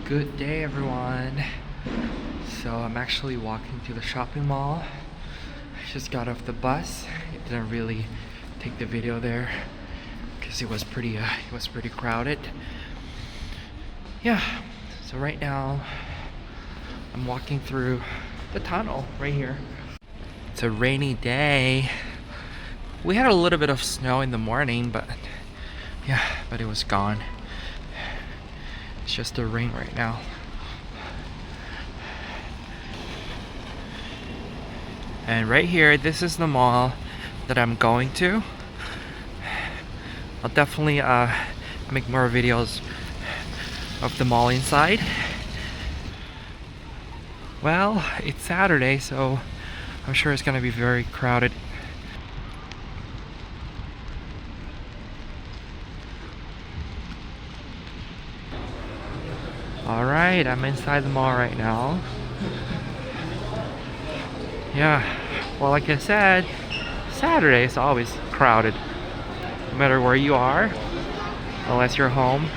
Good day, everyone. So I'm actually walking to the shopping mall. I just got off the bus. I didn't really take the video there because it was pretty crowded. Yeah. So right now I'm walking through the tunnel right here. It's a rainy day. We had a little bit of snow in the morning, but it was gone. It's just the rain right now. And right here, this is the mall that I'm going to. I'll definitely make more videos of the mall inside. Well, it's Saturday, so I'm sure it's gonna be very crowded. Alright, I'm inside the mall right now. Yeah, well, like I said, Saturday is always crowded. No matter where you are, unless you're home.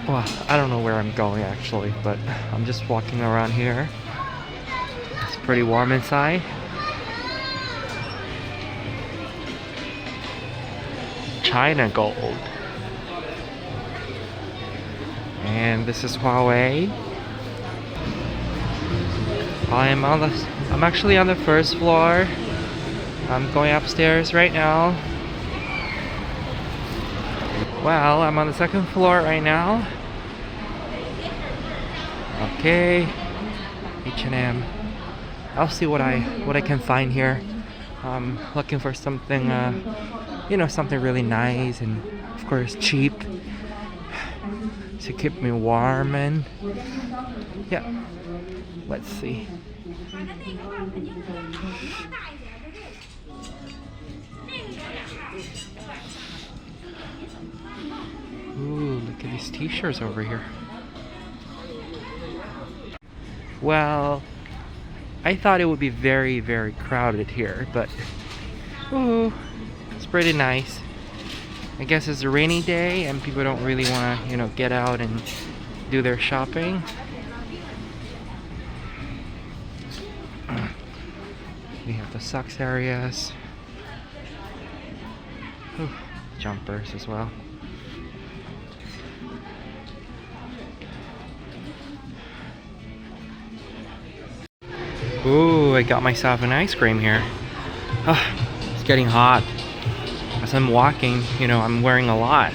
Well, I don't know where I'm going actually, but I'm just walking around here. It's pretty warm inside. China gold. And this is Huawei. I'm actually on the first floor. I'm going upstairs right now. Well, I'm on the second floor right now. Okay, H&M. I'll see what I can find here. I'm looking for something, something really nice and of course cheap to keep me warm. And yeah, let's see. Ooh, look at these t-shirts over here. Well, I thought it would be very, very crowded here, but ooh, it's pretty nice. I guess it's a rainy day and people don't really want to, get out and do their shopping. We have the socks areas. Ooh, jumpers as well. Ooh, I got myself an ice cream here. Oh, it's getting hot. As I'm walking, I'm wearing a lot.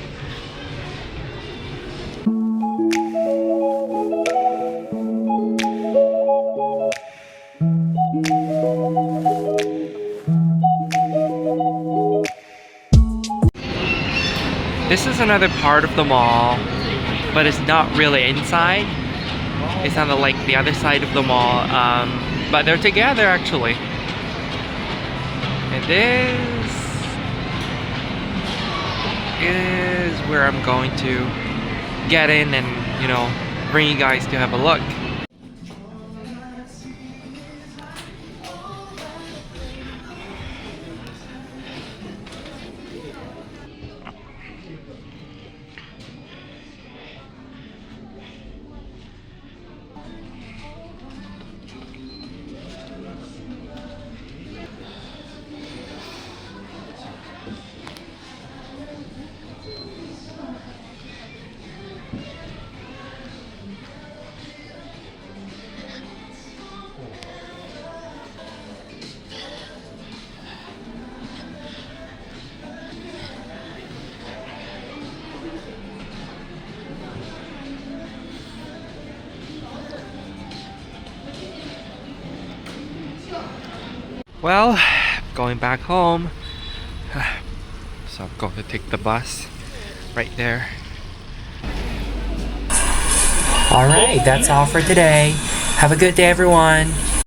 This is another part of the mall, but it's not really inside. It's on the other side of the mall. But they're together actually. And this is where I'm going to get in and, bring you guys to have a look. Well, going back home. So I'm going to take the bus right there. Alright, that's all for today. Have a good day, everyone.